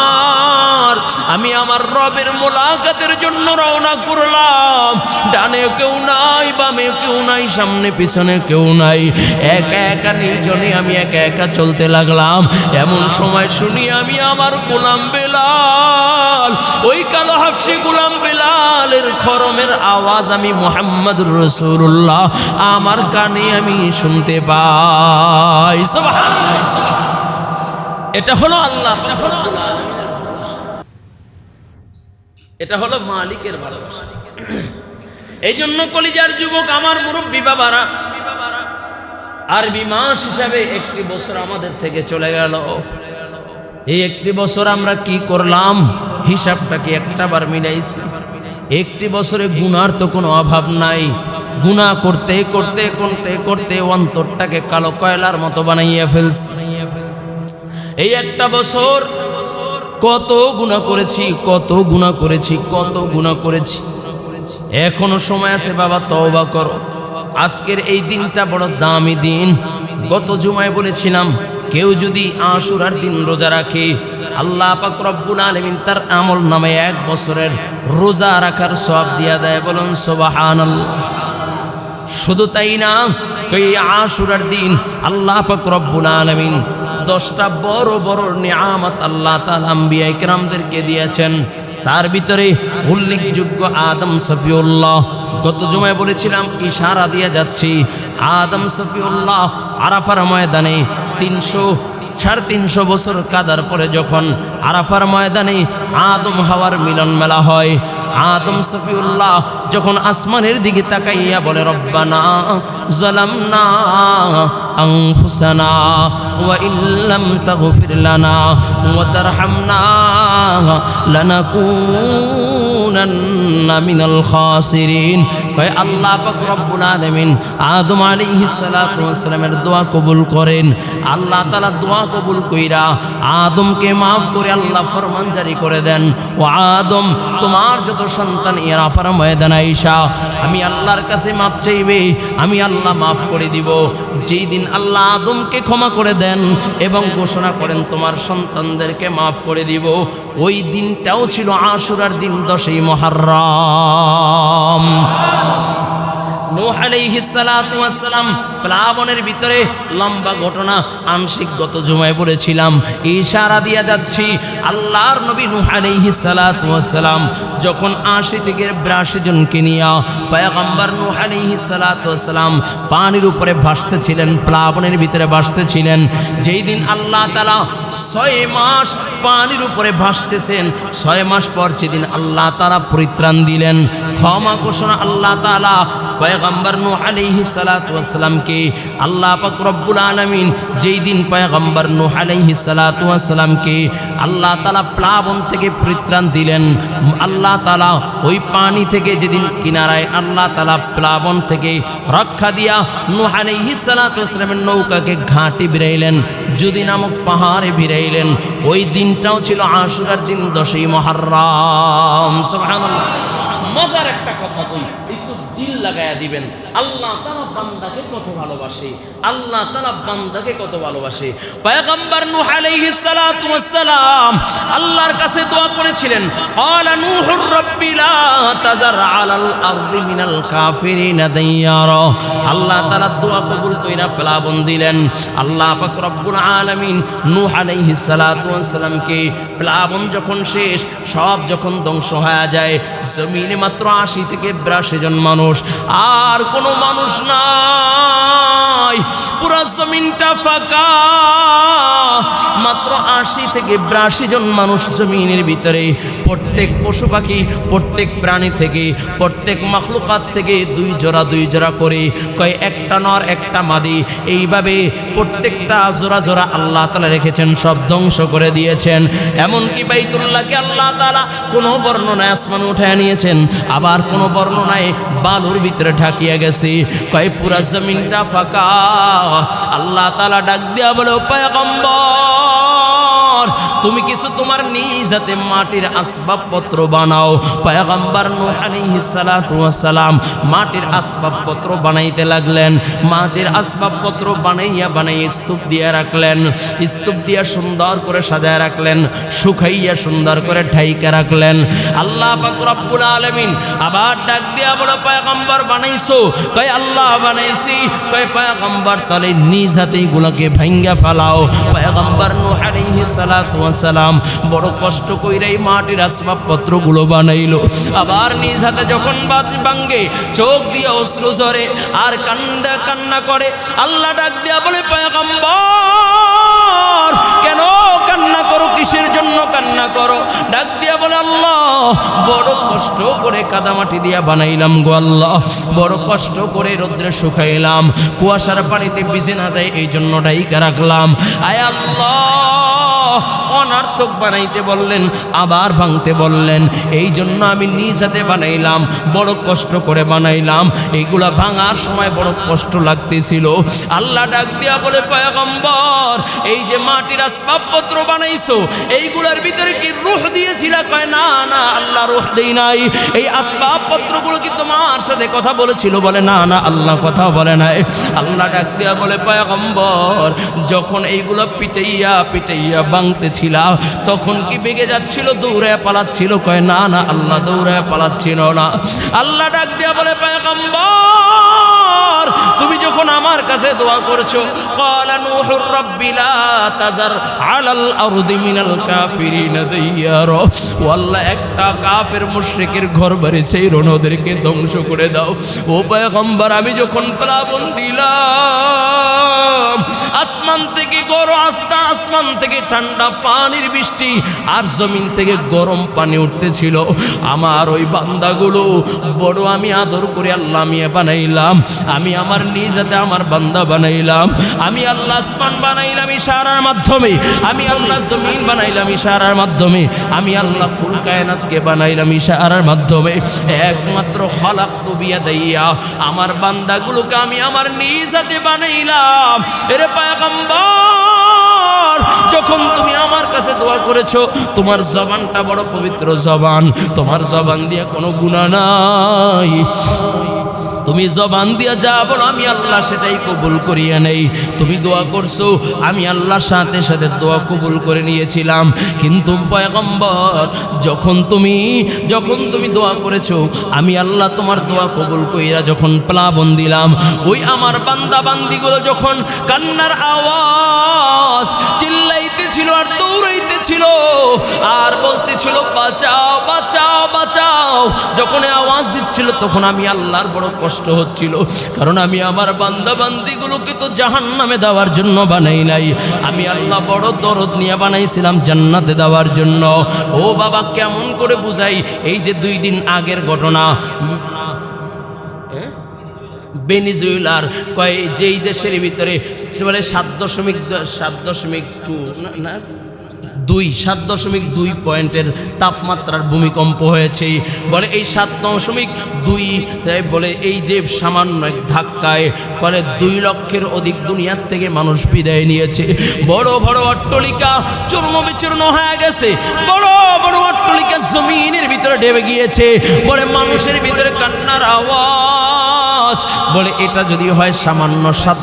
S2: আমি আমার রবের মোলাকাতের জন্য রওনা করলাম। ডানে কেউ নাই, বামে কেউ নাই, সামনে পিছনে কেউ নাই, একা একা নির্জনে আমি একা একা চলতে লাগলাম। এমন সময় শুনি আমি আমার গোলাম বেলাল, ওই কালো হাবশী গোলাম বেলালের খরমের আওয়াজ আমি মুহাম্মদুর রাসূলুল্লাহ আমার কানে আমি শুনতে পাই। সুবহানাল্লাহ। এটা হলো আল্লাহ, এটা হলো মালিকের ভালোবাসা। এই জন্য কলিজার যুবক, আমার মুরব্বী বাবারা, আরবি মাস হিসাবে একটি বছর আমাদের থেকে চলে গেল। এই একটি বছর আমরা কি করলাম হিসাবটা কি একটাবার মিলাইছি? একটি বছরে গুনার তো কোনো অভাব নাই। গুনাহ করতে করতে করতে করতে অন্তরটাকে কালো কয়লার মতো বানাইয়া ফেলছি। এই একটা বছর কত গুনাহ করেছি, কত গুনাহ করেছি, কত গুনাহ করেছি। এখনো সময় আছে বাবা, তওবা করো। আজকের এই দিনটা বড় দামি দিন।
S1: গত জুমায় বলেছিলাম কেউ যদি আশুরার দিন রোজা রাখে আল্লাহ পাক রব্বুল আলামিন তার আমল নামে 1 বছরের রোজা রাখার সওয়াব দিয়া দেয়। বলুন সুবহানাল্লাহ। শুধু তাই না, এই আশুরার দিন আল্লাহ পাক রব্বুল আলামিন 10টা বড় বড় নিয়ামত আল্লাহ তাআলা আম্বিয়া ইকরামদেরকে দিয়েছেন। তার ভিতরে উল্লেখযোগ্য আদম সফিউল্লাহ, গত জুমায় বলেছিলাম ইশারা দিয়ে যাচ্ছি, আদম সফিউল্লাহ আরাফার ময়দানে 300-350 বছর কাদার পরে যখন আরাফার ময়দানে আদম হাওয়ার মিলন মেলা হয়, আদম সফিউল্লাহ যখন আসমানের দিকে তাকাইয়া বলে রব্বানা যালামনা আনফুসানা ওয়া ইল্লাম তাগফির লানা ওয়া তারহামনা লানাকুনান্না মিনাল খাসিরিন। কয় আল্লাহ পাক রব্বুল আলামিন আদম আলাইহিস সালাতু ওয়াস সালামের দোয়া কবুল করেন। আল্লাহ তাআলা দোয়া কবুল কইরা আদমকে maaf করে আল্লাহ ফরমান জারি করে দেন, ও আদম তোমার যত সন্তান আরাফার ময়দানে আইসা আমি আল্লাহর কাছে মাফ চাইবে, আমি আল্লাহ মাফ করে দিব। যেই দিন আল্লাহ আদমকে ক্ষমা করে দেন এবং ঘোষণা করেন তোমার সন্তানদেরকে মাফ করে দিব, ওই দিনটাও ছিল আশুরার দিন 10ই মুহররম। নূহ আলাইহিস সালাতু ওয়াস সালাম প্লাবনের ভিতরে লম্বা ঘটনা আংশিক গত জুমায় বলেছিলাম, ইশারা দিয়া যাচ্ছি আল্লাহর নবী নূহ আলাইহিস সালাতু ওয়াস সালাম যখন 80 থেকে 82 জনকে নিয়ে পয়গম্বর নূহ আলাইহিস সালাতু ওয়াস সালাম পানির উপরে ভাসতেছিলেন, প্লাবনের ভিতরে ভাসতেছিলেন। যেই দিন আল্লাহ তাআলা 6 মাস পানির উপরে ভাসতেছেন, 6 মাস পর যেদিন আল্লাহ তাআলা পরিত্রাণ দিলেন, ক্ষমা ঘোষণা আল্লাহ তাআলা পয়গম্বর নূহ আলাইহিস সালাতু ওয়াস সালামকে আল্লাহ পাক রব্বুল আলামিন যেই দিন পয়গম্বর নূহ আলাইহিস সালাতু ওয়াস সালামকে আল্লাহ তাআলা প্লাবন থেকে পরিত্রাণ দিলেন, আল্লাহ তাআলা ওই পানি থেকে যেদিন কিনারায় আল্লাহ তাআলা প্লাবন থেকে রক্ষা দিয়া নূহ আলাইহিস সালাতু ওয়াস সালামের নৌকাকে ঘাটে ভিড়াইলেন, যদি নামক পাহাড়ে ভিড়াইলেন, ওই দিনটাও ছিল আশুরার দিন 10ই মুহররম। সুবহানাল্লাহ। মজার একটা কথা কই, একটু দিল লাগায়া দিবেন। আল্লাহ তাআলা বান্দাকে কত ভালোবাসে, আল্লাহ তাআলা বান্দাকে কত ভালোবাসে। পয়গম্বর নূহ আলাইহিস সালাতু ওয়াস সালাম আল্লাহর কাছে দোয়া করেছিলেন, ক্বালা নূহুর রাব্বি লা তাযার আলাল আরদি মিনাল কাফিরিনা দাইয়ারা। আল্লাহ তাআলা দোয়া কবুল কইরা প্লাবন দিলেন। আল্লাহ পাক রব্বুল আলামিন নূহ আলাইহিস সালাতু ওয়াস সালামকে প্লাবন যখন শেষ, সব যখন ধ্বংস হয়ে যায়, জমিনে মাত্র 80 থেকে 82 জন মানুষ, আর কোনো মানুষ নাই, পুরো জমিনটা ফাঁকা, মাত্র 80 থেকে 82 জন মানুষ জমিনের ভিতরে। প্রত্যেক পশু পাখি, প্রত্যেক প্রাণী থেকে, প্রত্যেক মাখলুকাত থেকে 2 জোড়া করে, কয় একটা নর একটা মাদি, এইভাবে প্রত্যেকটা জোড়া জোড়া আল্লাহ তাআলা রেখেছেন, সব ধ্বংস করে দিয়েছেন। এমনকি বাইতুল্লাহকে আল্লাহ তাআলা কোনো বর্ণনায় আসমানে উঠায় নিয়েছেন, আবার কোনো বর্ণনায় বালুর ভিতরে ঢাকিয়া গেছে, কয় পুরা জমিনটা ফাঁকা। আল্লাহ তাআলা ডাক দিয়া বলে, পয়গম্বর তুমি কিছু তোমার নিজ হাতে মাটির আসবাবপত্র বানাও। পয়গম্বর নূহ আলাইহিস সালাতু ওয়াস সালাম মাটির আসবাবপত্র বানাইতে লাগলেন। মাটির আসবাবপত্র বানাইয়া স্তূপ দিয়ে রাখলেন, স্তূপ দিয়ে সুন্দর করে সাজায় রাখলেন, শুকাইয়া সুন্দর করে ঢাইকা রাখলেন। আল্লাহ পাক রব্বুল আলামিন আবার ডাক দিয়া বলে, পয়গম্বর বানাইছো? কয় আল্লাহ বানাইছি। কয় পয়গম্বর তাহলে নিজ হাতে এগুলোকে ভাঙ্গা ফেলাও। পয়গম্বর নূহ আলাইহিস সালাতু ওয়াস সালাম বড় কষ্ট কইরা এই মাটির আসবাবপত্রগুলো বানাইলো। আবার নিজ হাতে যখন ভাঙ্গে, চোখ দিয়ে অশ্রু ঝরে আর কান্না করে। আল্লাহ ডাক দিয়া বলে, পয়গম্বর কেন কান্না করো, কিসের জন্য কান্না করো? ডাক দিয়া বলে, আল্লাহ বড় কষ্ট করে কাদামাটি দিয়া বানাইলাম গো আল্লাহ, বড় কষ্ট করে রোদ্রে শুকাইলাম, কুয়াশার পানিতে ভিজে না যায় এই জন্য ঢাইকা রাখলাম। আয় আল্লাহ অনার্থক বানাইতে বললেন, আবার ভাঙতে বললেন। এই জন্য আমি নিজ হাতে বানাইলাম, বড় কষ্ট করে বানাইলাম। এইগুলা ভাঙার সময় বড় কষ্ট লাগতেছিল। আল্লাহ ডাক দিয়া বলে, পয়গম্বর এই যে মাটির আসবাবপত্র বানাইছো, এইগুলার ভিতরে কি রূহ দিয়েছিল? কয় না না আল্লাহ রূহ দেই নাই, এই আসবাবপত্রগুলো কি তোমার সাথে কথা বলেছিল? বলে না না আল্লাহ কথা বলে নাই। আল্লাহ ডাক দিয়া বলে, পয়গম্বর যখন এইগুলো পিটাইয়া পিটাইয়া ভাঙতেছিল তখন কি বেগে যাচ্ছিল, দৌড়ে পালাচ্ছিল? কয় না না আল্লাহ দৌড়ে পালাচ্ছিল না। আল্লাহ ডাক দিয়া বলে, পয়গম্বর তুমি যখন আমার কাছে দোয়া করছো, ক্বালা নূহুর রাব্বি লা তাযার আলাল আরদি মিনাল কাফিরিনা দাইয়ারা, ও আল্লাহ একটা কাফের মুশরিকের ঘর বাড়ি ছেড়ো না, ওদেরকে ধ্বংস করে দাও। ও পয়গম্বর আমি যখন প্লাবন দিলাম, আসমান থেকে গরম আস্তা, আসমান থেকে ঠান্ডা পানির বৃষ্টি, আর জমিন থেকে গরম পানি উঠতেছিল। আমার ওই বান্দাগুলো বড় আমি আদর করে আল্লাহ আমি বানাইলাম। আমি আমার নিজ হাতে আমার বান্দা বানাইলাম। আমি আল্লাহ আসমান বানাইলাম ইশারার মাধ্যমে, আমি আল্লাহ জমিন বানাইলাম ইশারার মাধ্যমে, আমি আল্লাহ কুল কায়নাতকে বানাইলাম ইশারার মাধ্যমে। একমাত্র খালাকতু বিয়াদাইয়া, আমার বান্দাগুলোকে আমি আমার নিজ হাতে বানাইলাম। এরে পয়গম্বর যখন তুমি আমার কাছে দোয়া করেছো, তোমার জবানটা বড় পবিত্র জবান, তোমার জবান দিয়ে কোনো গুনাহ নাই। তুমি জবান দিয়া যা বলো আমি আল্লাহ সেটাই কবুল করিয়া নেই। তুমি দোয়া করছো, আমি আল্লাহর সাথে সাথে দোয়া কবুল করে নিয়েছিলাম। কিন্তু পয়গম্বর যখন তুমি দোয়া করেছো, আমি আল্লাহ তোমার দোয়া কবুল কইরা যখন প্লাবন দিলাম, ওই আমার বান্দা বান্দিগুলো যখন কান্নার আওয়াজ চিল্লাইতেছিল আর দৌড়াইতেছিল আর বলতেছিল বাঁচাও বাঁচাও বাঁচাও, যখন আওয়াজ দিচ্ছিল তখন আমি আল্লাহর বড় কষ্ট হচ্ছিল। কারণ আমি আমার বান্দা বান্দিগুলোকে তো জাহান্নামে দেওয়ার জন্য বানাই নাই, আমি আল্লাহ বড় দরদ নিয়ে বানাইছিলাম জান্নাতে দেওয়ার জন্য। ও বাবা কেমন করে বুঝাই, এই যে 2 দিন আগের ঘটনা, ভেনেজুয়েলার কয় যেই দেশের ভিতরে বলে 7.2 পয়েন্টের তাপমাত্রার ভূমিকম্প হয়েছে। বলে এই 7.2 বলে এই যে সামান্য এক ধাক্কায় করে 2 লক্ষের অধিক দুনিয়ার থেকে মানুষ বিদায় নিয়েছে। বড় বড় অট্টালিকা চূর্ণ বিচূর্ণ হয়ে গেছে, বড় বড় অট্টালিকা জমিনের ভিতরে ডেবে গিয়েছে। বলে মানুষের ভিতরে কান্নার আওয়াজ। বলে এটা যদি হয় সামান্য 7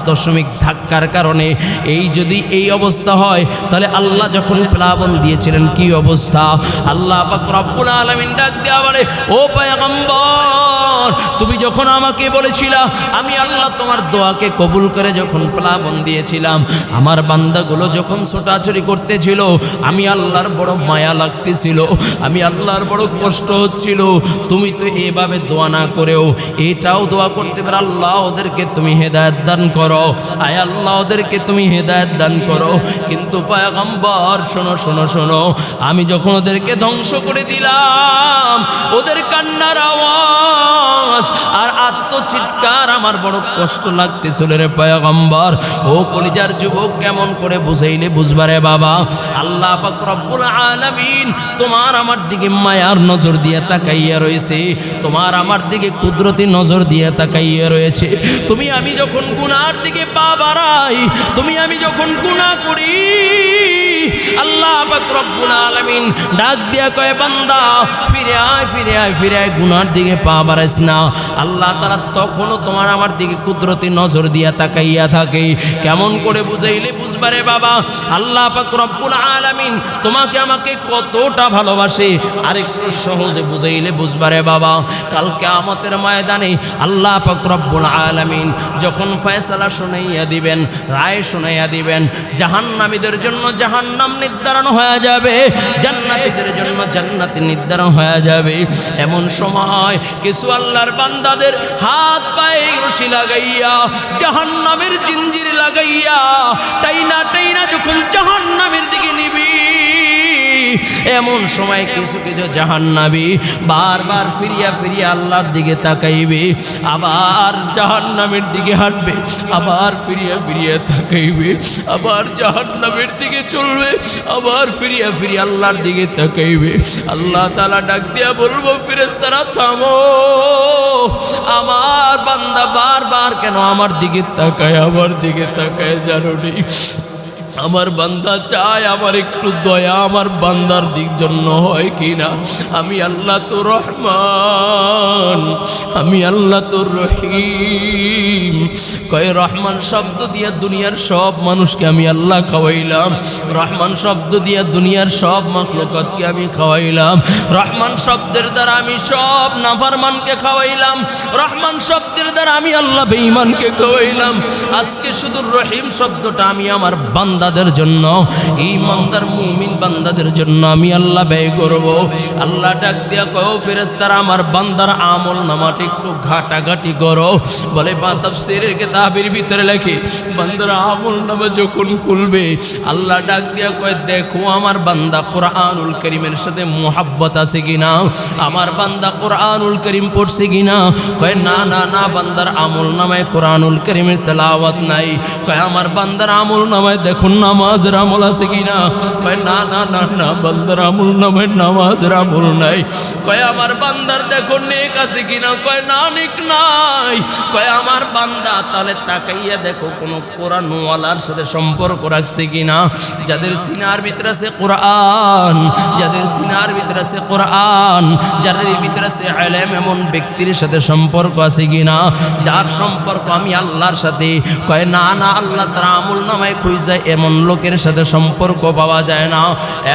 S1: ধাক্কার কারণে, এই যদি এই অবস্থা হয়, তাহলে আল্লাহ যখন প্লাবন দিয়েছিলেন কি অবস্থা। আল্লাহ পাক রব্বুল আলামিন ডাক দিয়া বলে, ও পয়গম্বর তুমি যখন আমাকে বলেছিলা, আমি আল্লাহ তোমার দোয়াকে কবুল করে যখন প্লাবন দিয়েছিলাম, আমার বান্দাগুলো যখন ছোটাছুটি করতেছিল, আমি আল্লাহর বড় মায়া লাগতেছিল, আমি আল্লাহর বড় কষ্ট হচ্ছিল। তুমি তো এভাবে দোয়া না করেও এটাও দোয়া করতে পারো, আল্লাহ ওদেরকে তুমি হেদায়েত দান করো, আয় আল্লাহ ওদেরকে তুমি হেদায়েত দান করো। কিন্তু পয়গম্বর শোনো শোনো শোনো, আমি যখন ওদেরকে ধ্বংস করে দিলাম, ওদের কান্নার আওয়াজ আর আত্মচিৎকার আমার বড় কষ্ট লাগতেছিল রে পয়গম্বর। ও কলিজার যুবক কেমন করে বুঝাইলে বুঝবারে বাবা। আল্লাহ পাক রব্বুল আলামিন তোমার আমার দিকে মায়ার নজর দিয়ে তাকাইয়া রয়েছে, তোমার আমার দিকে কুদরতি নজর দিয়ে তাকাইয়া রয়েছে। তুমি আমি যখন গুনার দিকে পা বাড়াই, তুমি আমি যখন গুনাহ করি, আল্লাহ পাক রব্বুল আলামিন ডাক দিয়া কয় বান্দা ফিরে আয় ফিরে আয় ফিরে আয়, গুনার দিকে পা বাড়াইস না। আল্লাহ তাআলা তখনও তোমার আমার দিকে কুদরতি নজর দিয়া তাকাইয়া থাকে। কেমন করে বুঝাইলে বুঝবারে বাবা। আল্লাহ পাক রব্বুল আলামিন তোমাকে আমাকে কতটা ভালোবাসে আরেকটু সহজে বুঝাইলে বুঝবারে বাবা। কাল কিয়ামতের ময়দানে আল্লাহ পাক রব্বুল আলামিন যখন ফয়সালা শুনাইয়া দিবেন, রায় শুনাইয়া দিবেন, জাহান্নামীদের জন্য জাহান্নাম নির্ধারণ হয়ে যাবে, জান্নাতীদের জন্য জান্নাত নির্ধারণ হয়ে যাবে। এমন সময় কিছু আল্লাহর বান্দাদের হাত পায়ে রশি লাগাইয়া, জাহান্নামের জিঞ্জির লাগাইয়া টাইনা টাইনা যখন জাহান্নামের দিকে নিবি, এমন সময় কিছু কিছু জাহান্নামী বারবার ফিরিয়া ফিরিয়া আল্লাহর দিকে তাকাইবে, আবার জাহান্নামের দিকে হাঁটবে, আবার ফিরিয়া ফিরিয়া তাকাইবে, আবার জাহান্নামের দিকে চলবে, আবার ফিরিয়া ফিরিয়া আল্লাহর দিকে তাকাইবে। আল্লাহ তাআলা ডাক দিয়া বলবো, ফেরেশতারা থামো, আমার বান্দা বারবার কেন আমার দিকে তাকায়, আমার দিকে তাকায় জানোনি? আমার বান্দা চায় আমার একটু দয়া আমার বান্দার দিক জন্য হয় কি না? আমি আল্লাহ তো রহমান, আমি আল্লাহ তো রহিম। কয় রহমান শব্দ দিয়া দুনিয়ার সব মানুষকে আমি আল্লাহ খাওয়াইলাম, রহমান শব্দ দিয়া দুনিয়ার সব মাখলুকাতকে আমি খাওয়াইলাম, রহমান শব্দের দ্বারা আমি সব নাফরমানকে খাওয়াইলাম, রহমান শব্দের দ্বারা আমি আল্লাহ বেঈমানকে খাওয়াইলাম। আজকে শুধু রহিম শব্দটা আমি আমার বান্দাদের জন্য, ঈমানদার মুমিন বান্দাদের জন্য আমি আল্লাহ ব্যয় করব। আল্লাহ ডাক দিয়া কও, ফেরেশতারা আমার বান্দার আমল নামাটা একটু ঘাটাঘাটি করো। বলে বা তাফসীরের কিতাবের ভিতরে লেখে, বান্দার আমল নামা যখন খুলবে আল্লাহ ডাক দিয়া কয়, দেখো আমার বান্দা কোরআনুল কারীমের সাথে মুহাব্বত আছে কিনা, আমার বান্দা কোরআনুল কারীম পড়ছে কিনা। কয় না না না, বান্দার আমল নামায় কোরআনুল কারীমের তেলাওয়াত নাই। কয় আমার বান্দার আমল নামায় দেখুন নামাজের আমল আছে কিনা। কয় না না না না, বান্দার আমল নামায় নামাজের আমল নাই। কয় আমার বান্দার দেখুন নেক আছে কিনা। কয় না, নেক নাই। কয় আমার বান্দা তাহলে তাকাইয়া দেখো কোন কোরআনওয়ালার সাথে সম্পর্ক রাখছে কিনা। যাদের সিনার ভিতরে আছে কোরআন, যাদের সিনার ভিতরে আছে কোরআন, যাদের ভিতরে আছে ইলম, এমন ব্যক্তির সাথে সম্পর্ক আছে কিনা, যার সম্পর্ক আমি আল্লাহর সাথে। কয় না না, আল্লাহ তার আমল নামায় খুঁজে এমন লোকের সাথে সম্পর্ক পাওয়া যায় না,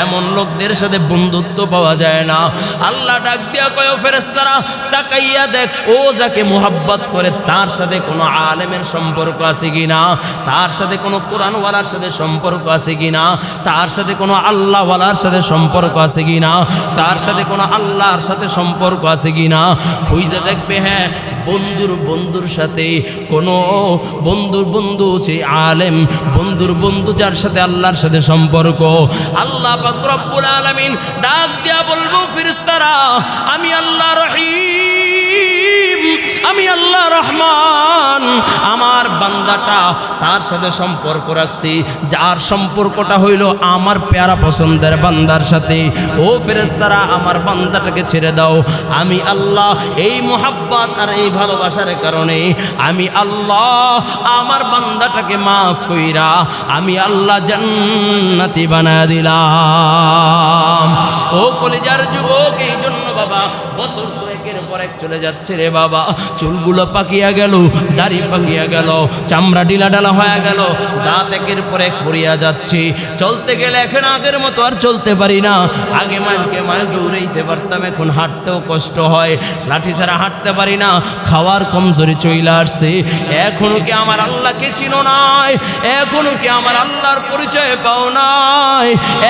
S1: এমন লোকদের সাথে বন্ধুত্ব পাওয়া যায় না। আল্লাহ ডাক দিয়া কয়, ফেরেশতারা তাকাইয়া দেখ, ও যাকে মুহাব্বত করে তার সাথে কোনো আলেমের সম্পর্ক আছে কিনা, তার সাথে কোনো কোরআনওয়ালার সাথে সম্পর্ক আছে কিনা, তার সাথে কোনো আল্লাহওয়ালার সাথে সম্পর্ক আছে কিনা, তার সাথে কোনো আল্লাহর সাথে সম্পর্ক আছে কিনা। খুঁজে দেখবে, হ্যাঁ, বন্ধুর বন্ধুর সাথে কোনো বন্ধুর বন্ধু যে আলেম, বন্ধুর বন্ধু যার সাথে আল্লাহর সাথে সম্পর্ক। আল্লাহ পাক রব্বুল আলামিন ডাক দিয়া বলবো, ফেরেশতারা আমি আল্লাহ রহিম, আমি আল্লাহ রহমান, আমার বান্দাটা তার সাথে সম্পর্ক রাখছি, যার সম্পর্কটা হইল আমার প্যারা পছন্দের বান্দার সাথে। ও ফেরেশতারা আমার বান্দাটাকে ছেড়ে দাও, আমি আল্লাহ এই মুহাব্বত আর এই ভালোবাসার কারণে আমি আল্লাহ আমার বান্দাটাকে মাফ কইরা আমি আল্লাহ জান্নাতি বানায় দিলাম। ও কলিজার যুবক, এই জন্য বাবা বছর তো একের পর এক চলে যাচ্ছে রে বাবা, চুলগুলো পাকিয়া গেল, দাড়ি পাকিয়া গেল, চামড়া ডিলা ডালা হয়ে গেল, দাঁত একের পর এক পড়িয়া যাচ্ছে। চলতে গেলে এখন আগের মতো আর চলতে পারি না। আগে মাইলকে মাইল দৌড়াইতে পারতাম, এখন হাঁটতেও কষ্ট হয়, লাঠি ছাড়া হাঁটতে পারি না, খাওয়ার কমজোরি চইলা আসছে। এখনো কি আমার আল্লাহকে চিনো নাই? এখনো কি আমার আল্লাহর পরিচয় পাও নাই?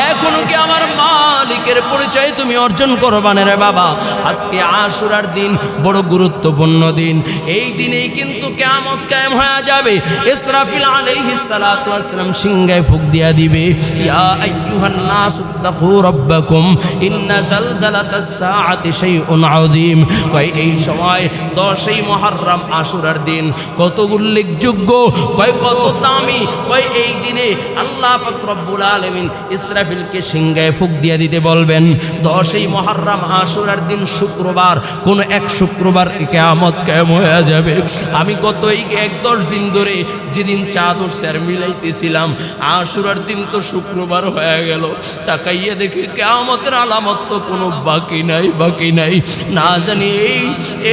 S1: এখনো কি আমার মালিকের পরিচয় তুমি অর্জন করবা না রে বাবা? আজকে আশুরার দিন বড় গুরুত্বপূর্ণ দিন। এই দিনেই কিন্তু কিয়ামত কায়েম হয়ে যাবে। ইসরাফিল আলাইহিস সালাতু ওয়াস সালাম সিংহায় ফুঁক দিয়া দিবে, ইয়া আইয়ুহান নাসু তাকু রাব্বাকুম ইন্না জালজালাতাস সাআতি শাইউন আযীম। কয় এই সময় 10ই মুহররম আশুরার দিন কত উল্লেখযোগ্য, কয় কত দামি। কয় এই দিনে আল্লাহ পাক রব্বুল আলামিন ইসরাফিলকে সিংহায় ফুঁক দিয়া দিতে বলবেন। 10ই মুহররম আশুরার দিন শুক্রবার, কোন এক শুক্রবার কিয়ামত কায়েম হয়ে যাবে। আমি গত এই 1-10 দিন ধরে যেদিন চাঁদ উঠছে আর মিলাইতেছিলাম, আশুরার দিন তো শুক্রবার হয়ে গেল। তাকাইয়া দেখি কিয়ামতের আলামত তো কোনো বাকি নাই, বাকি নাই। না জানি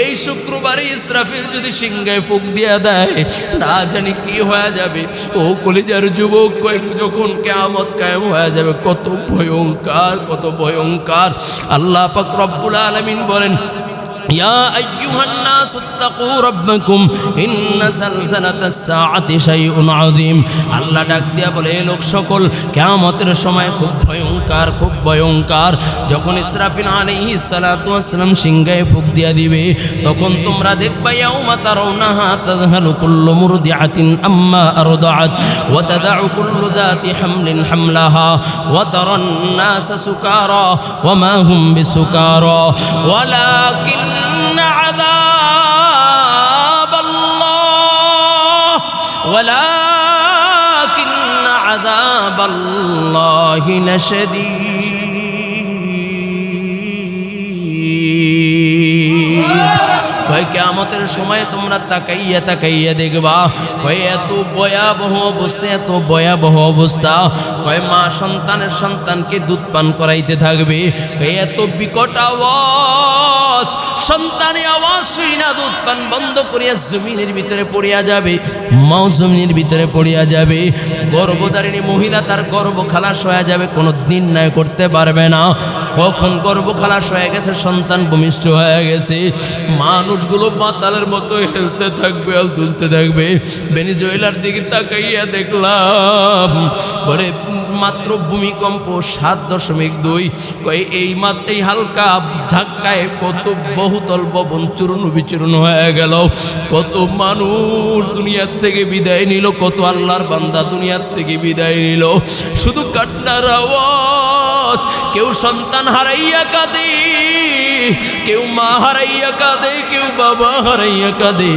S1: এই শুক্রবারে ইসরাফিল যদি সিংহায় ফুঁক দিয়া দেয়, না জানি কি হয়ে যাবে। ও কলিজার যুবক, যখন কিয়ামত কায়েম হয়ে যাবে কত ভয়ঙ্কর, কত ভয়ঙ্কর। আল্লাহ পাক রব্বুল আলামিন বলেন, يا أيها الناس اتقوا ربكم إن زلزلة الساعة شيء عظيم আল্লাহ ডাক দিয়া বলে এই লোক সকল কিয়ামতের সময় খুব ভয়ঙ্কর যখন ইসরাফিল আলাইহিস সালাতু ওয়াস সালাম সিংহায় ফুঁক দিয়া দিবে তখন তোমরা দেখবা ইয়াউমা তারাউনাহা তাযহালু কুল্লু মুরদিআতিন আম্মা আরদাআত ওয়া তাদউ কুল্লু যাতি হামলিন হামলাহা ওয়া তারান নাসা সুকারা ওয়া মা হুম বিসুকারা ওয়ালাকিন ولكن عذاب الله لشديد কয় কিয়ামতের সময় তোমরা তাকাইয়া দেখবা কয় এত ভয়াবহ অবস্থা কয় মা সন্তানকে দুধ পান করাইতে থাকবে কয় এত বিকট আওয়াজ সন্তানের আওয়াজ শুই না দুধ পান বন্ধ করিয়া জমিনের ভিতরে পড়িয়া যাবে মাও জমিনের ভিতরে পড়িয়া যাবে গর্ভধারিণী মহিলা তার গর্ভ খালাস হয়ে যাবে কোনো নির্ণয় করতে পারবে না কখন গর্ভ খালাস হয়ে গেছে সন্তান ভূমিষ্ঠ হয়ে গেছে মানুষগুলো মাতালের মতো হেলতে থাকবে আর দুলতে থাকবে ভেনেজুয়েলার দিকে তাকাইয়া দেখলাম বলে মাত্র ভূমিকম্প 7.2 কয় এই হালকা ধাক্কায় কত বহুতল ভবন চূর্ণ বিচূর্ণ হয়ে গেল কত মানুষ দুনিয়ার থেকে বিদায় নিল কত আল্লাহর বান্দা দুনিয়ার থেকে বিদায় নিল শুধু কান্নার আওয়াজ কেউ সন্তান হারাইয়া কাঁদে কেউ মা হারাইয়া কাঁদে কেউ বাবা হারাইয়া কাঁদে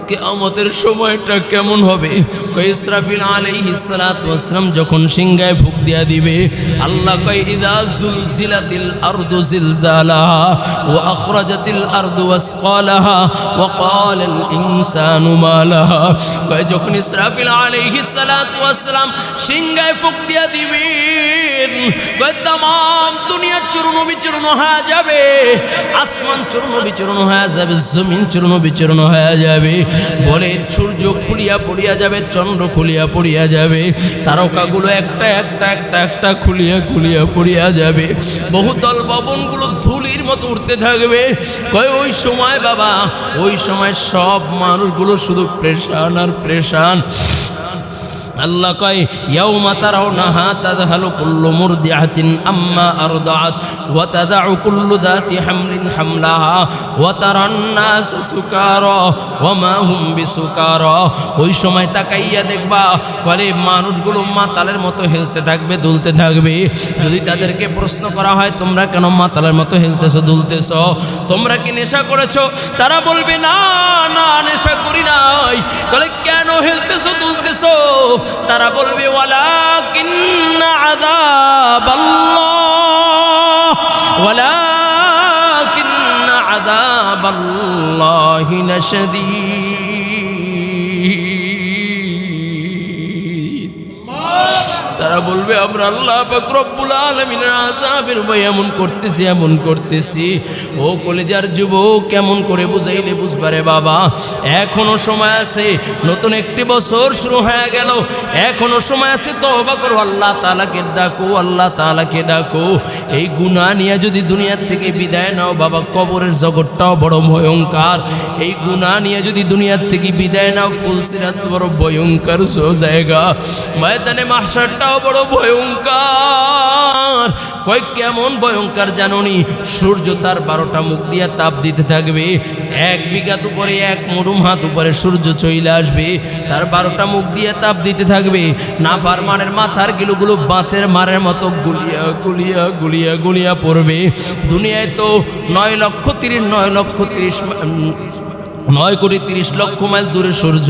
S1: কিয়ামতের সময়টা কেমন হবে কয় ইসরাফিল আলাইহিস সালাতু ওয়াস সালাম যখন সিংহায় ফুঁক দিয়া দিবে আল্লাহ কয় ইযা জুলজিলাতিল আরদু জিলজালাহা ওয়া আখরাজাতিল আরদু ওয়াসকালাহা ওয়া ক্বালাল ইনসানু মা লাহা কয় যখন ইসরাফিল আলাইহিস সালাতু ওয়াস সালাম সিংহায় ফুঁক দিয়া দিবেন কয় तमाम দুনিয়া চূর্ণ বিচূর্ণ হয়ে যাবে আসমান চূর্ণ বিচূর্ণ হয়ে যাবে জমিন চূর্ণ বিচূর্ণ হয়ে যাবে বলে সূর্য খুলিয়া পড়িয়া যাবে চন্দ্র খুলিয়া পড়িয়া যাবে তারকাগুলো একটা খুলিয়া পড়িয়া যাবে বহুতল ভবনগুলো ধুলির মতো উঠতে থাকবে কয় ওই সময় বাবা ওই সময় সব মানুষগুলো শুধু প্রেশান আর প্রেশান আল্লাহ কয় ইয়াউমা তারাউনাহা তাযহালু কুল্লু মুরদিআতিন আম্মা আরদাআত ওয়া তাদউ কুল্লু যাতি হামলিন হামলাহা ওয়া তারান নাস সুকারা ওয়া মা হুম বিসুকারা ওই সময় তাকাইয়া দেখবা বলে মানুষগুলো মাতালের মতো হেলতে থাকবে দুলতে থাকবে যদি তাদেরকে প্রশ্ন করা হয় তোমরা কেন মাতালের মতো হেলতেছো দুলতেছো তোমরা কি নেশা করেছো তারা বলবে না না নেশা করি নাই বলে কেন হেলতেছো দুলতেছো তারা বলবে ওয়ালাকিন্না আযাবাল্লাহি লাশাদীদ তারা বলবে আমরা আল্লাহ পাক রব্বুল আলামিনের আযাবের ভয় এমন করতেছি ও কলেজার যুবক কেমন করে বুঝাইলে বুঝবারে বাবা এখনো সময় আছে নতুন একটি বছর শুরু হয়ে গেল এখনো সময় আছে তওবা করো আল্লাহ তাআলাকে ডাকো এই গুনাহ নিয়ে যদি দুনিয়া থেকে বিদায় নাও বাবা কবরের জগৎটাও বড় ভয়ঙ্কর এই গুনাহ নিয়ে যদি দুনিয়া থেকে বিদায় নাও ফুলসিরাত বড় ভয়ঙ্কর জায়গা ময়দানে মাহশারটাও বড় ভয়ঙ্কর কয় কেমন ভয়ঙ্কর জানোনি সূর্য তার 12টা মুখ দিয়ে তাপ দিতে থাকবে 1 বিঘাত উপরে 1 মুড়ুম হাত উপরে সূর্য চলে আসবে তার 12টা মুখ দিয়ে তাপ দিতে থাকবে নাফরমানের মাথার গিলুগুলো বাতের মারের মতো গুলিয়া পড়বে দুনিয়ায় তো 9 কোটি 30 লক্ষ মাইল দূরে সূর্য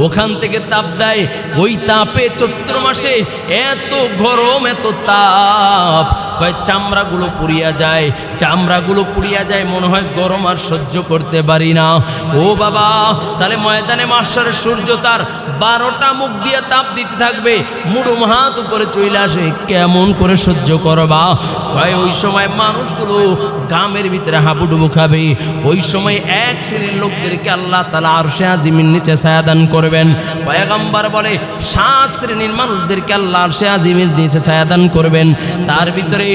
S1: ওখান থেকে তাপ দেয় ওই তাপে চৈত্র মাসে এত গরম এত তাপ কয় চামড়াগুলো পুড়িয়া যায় মনে হয় গরম আর সহ্য করতে পারি না ও বাবা তাহলে ময়দানে মাহশারের সূর্য তার 12টা মুখ দিয়ে তাপ দিতে থাকবে মুড়ুম হাত উপরে চলে আসে কেমন করে সহ্য করবা কয় ওই সময় মানুষগুলো গামের ভিতরে হাবুডুবু খাবে ওই সময় এক শ্রেণীর লোকদেরকে আল্লাহ তাআলা আরশে আজিমের নিচে ছায়া দান করবেন পয়গম্বর বলে 7 শ্রেণীর মানুষদেরকে আল্লাহ আরশে আজিমের নিচে ছায়া দান করবেন তার ভিতরে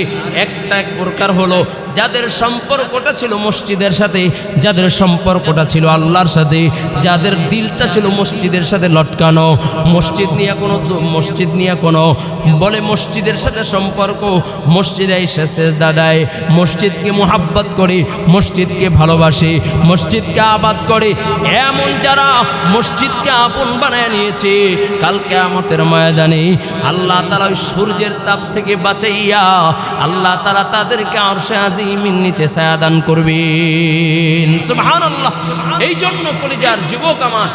S1: একটা এক প্রকার হলো যাদের সম্পর্কটা ছিল মসজিদের সাথে, যাদের সম্পর্কটা ছিল আল্লাহর সাথে, যাদের দিলটা ছিল মসজিদের সাথে লটকানো, মসজিদ নিয়ে কোনো বলে মসজিদের সাথে সম্পর্ক, মসজিদে এসে সেজদা দেয়, মসজিদকে মোহাব্বত করে, মসজিদকে ভালোবাসে, মসজিদকে আবাদ করে, এমন যারা মসজিদকে আপন বানায় নিয়েছে, কাল কিয়ামতের ময়দানে আল্লাহ তাআলা ওই সূর্যের তাপ থেকে বাঁচাইয়া আল্লাহ তাআলা তাদেরকে আরশে আজিমের নিচে ছায়া দান করবেন। সুবহানাল্লাহ। এই জন্য কলিজার যুবক আমার,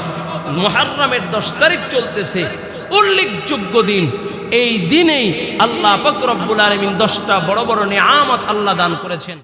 S1: মুহররমের 10 তারিখ চলতেছে, উল্লেখযোগ্য দিন। এই দিনেই আল্লাহ পাক রব্বুল আলামিন 10টা বড় বড় নিয়ামত আল্লাহ দান করেছেন।